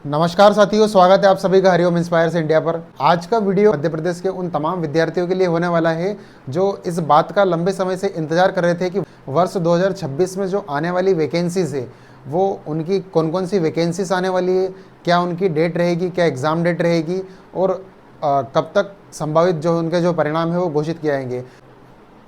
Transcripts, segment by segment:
नमस्कार साथियों, स्वागत है आप सभी का हरिओम इंस्पायर्स इंडिया पर। आज का वीडियो मध्य प्रदेश के उन तमाम विद्यार्थियों के लिए होने वाला है जो इस बात का लंबे समय से इंतजार कर रहे थे कि वर्ष 2026 में जो आने वाली वैकेंसीज है वो उनकी कौन कौन सी वैकेंसीज आने वाली है, क्या उनकी डेट रहेगी, क्या एग्ज़ाम डेट रहेगी और कब तक संभावित जो उनके जो परिणाम है वो घोषित किए जाएंगे।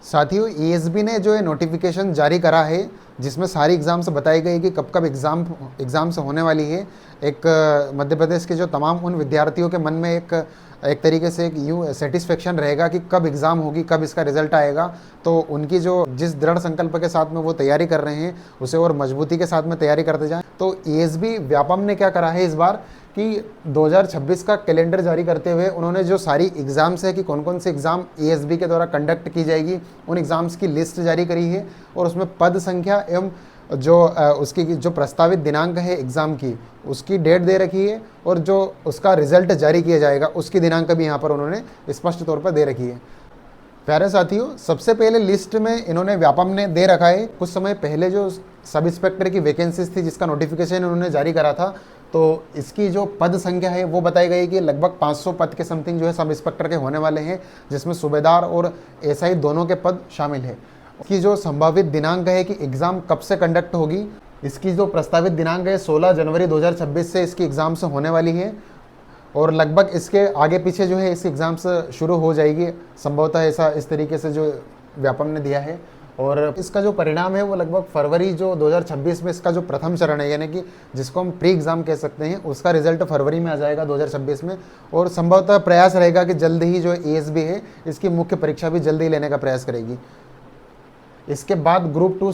साथियों, ईएसबी ने जो है नोटिफिकेशन जारी करा है जिसमें सारी एग्ज़ाम्स बताई गई कि कब कब एग्ज़ाम्स होने वाली है। एक मध्य प्रदेश के जो तमाम उन विद्यार्थियों के मन में एक तरीके से एक यूँ सेटिस्फेक्शन रहेगा कि कब एग्ज़ाम होगी, कब इसका रिजल्ट आएगा। तो उनकी जो जिस दृढ़ संकल्प के साथ में वो तैयारी कर रहे हैं उसे और मजबूती के साथ में तैयारी करते जाएं। तो ईएसबी व्यापम ने क्या करा है इस बार कि 2026 का कैलेंडर जारी करते हुए उन्होंने जो सारी एग्ज़ाम्स है कि कौन कौन से एग्ज़ाम ईएसबी के द्वारा कंडक्ट की जाएगी उन एग्ज़ाम्स की लिस्ट जारी करी है और उसमें पद संख्या एवं जो उसकी जो प्रस्तावित दिनांक है एग्ज़ाम की उसकी डेट दे रखी है और जो उसका रिजल्ट जारी किया जाएगा उसकी दिनांक भी यहाँ पर उन्होंने स्पष्ट तौर पर दे रखी है। प्यारे साथियों, सबसे पहले लिस्ट में इन्होंने व्यापम ने दे रखा है कुछ समय पहले जो सब इंस्पेक्टर की वैकेंसीज थी जिसका नोटिफिकेशन इन्होंने जारी करा था, तो इसकी जो पद संख्या है वो बताई गई कि लगभग 500 पद के समथिंग जो है सब इंस्पेक्टर के होने वाले हैं, जिसमें सूबेदार और एसआई दोनों के पद शामिल है। इसकी जो संभावित दिनांक है कि एग्ज़ाम कब से कंडक्ट होगी, इसकी जो प्रस्तावित दिनांक है 16 जनवरी 2026 से इसकी एग्ज़ाम्स होने वाली है और लगभग इसके आगे पीछे जो है इस एग्ज़ाम्स शुरू हो जाएगी संभवतः, ऐसा इस तरीके से जो व्यापम ने दिया है। और इसका जो परिणाम है वो लगभग फरवरी जो 2026 में इसका जो प्रथम चरण है यानी कि जिसको हम प्री एग्ज़ाम कह सकते हैं उसका रिजल्ट फरवरी में आ जाएगा 2026 में। और संभवतः प्रयास रहेगा कि जल्द ही जो ईएसबी है इसकी मुख्य परीक्षा भी जल्द ही लेने का प्रयास करेगी। इसके बाद ग्रुप 2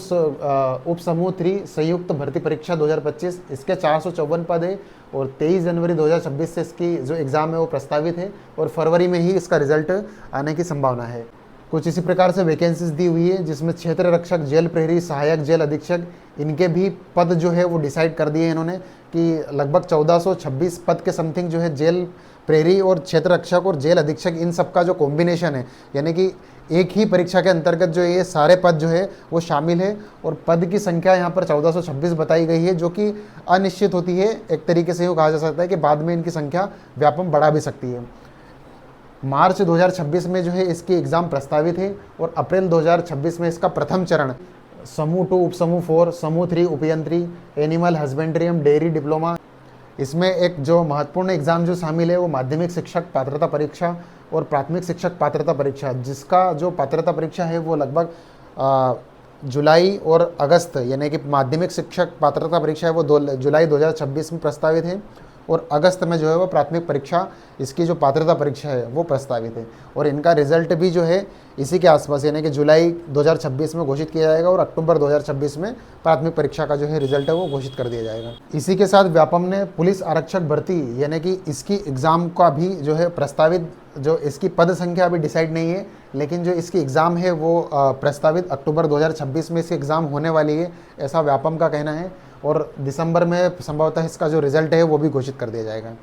उप समूह 3 संयुक्त भर्ती परीक्षा 2025, इसके 454 पद है और 23 जनवरी 2026 से इसकी जो एग्ज़ाम है वो प्रस्तावित है और फरवरी में ही इसका रिजल्ट आने की संभावना है। कुछ इसी प्रकार से वैकेंसीज दी हुई है जिसमें क्षेत्र रक्षक, जेल प्रहरी, सहायक जेल अधीक्षक, इनके भी पद जो है वो डिसाइड कर दिए हैं इन्होंने कि लगभग 1426 पद के समथिंग जो है जेल प्रहरी और क्षेत्र रक्षक और जेल अधीक्षक इन सब का जो कॉम्बिनेशन है यानी कि एक ही परीक्षा के अंतर्गत जो ये सारे पद जो है वो शामिल है और पद की संख्या यहाँ पर 1426 बताई गई है जो कि अनिश्चित होती है। एक तरीके से यूँ कहा जा सकता है कि बाद में इनकी संख्या व्यापम बढ़ा भी सकती है। मार्च 2026 में जो है इसकी एग्ज़ाम प्रस्तावित है और अप्रैल 2026 में इसका प्रथम चरण समूह 2 उप समूह 4 समूह 3 उपयंत्री, एनिमल हस्बेंड्री एवं डेयरी डिप्लोमा, इसमें एक जो महत्वपूर्ण एग्ज़ाम जो शामिल है वो माध्यमिक शिक्षक पात्रता परीक्षा और प्राथमिक शिक्षक पात्रता परीक्षा, जिसका जो पात्रता परीक्षा है वो लगभग जुलाई और अगस्त यानी कि माध्यमिक शिक्षक पात्रता परीक्षा है वो जुलाई 2026 में प्रस्तावित है और अगस्त में जो है वो प्राथमिक परीक्षा इसकी जो पात्रता परीक्षा है वो प्रस्तावित है और इनका रिजल्ट भी जो है इसी के आसपास यानी कि जुलाई 2026 में घोषित किया जाएगा और अक्टूबर 2026 में प्राथमिक परीक्षा का जो है रिजल्ट है वो घोषित कर दिया जाएगा। इसी के साथ व्यापम ने पुलिस आरक्षक भर्ती यानी कि इसकी एग्ज़ाम का भी जो है प्रस्तावित, जो इसकी पद संख्या अभी डिसाइड नहीं है लेकिन जो इसकी एग्ज़ाम है वो प्रस्तावित अक्टूबर 2026 में इसकी एग्ज़ाम होने वाली है, ऐसा व्यापम का कहना है और दिसंबर में संभवतः इसका जो रिजल्ट है वो भी घोषित कर दिया जाएगा।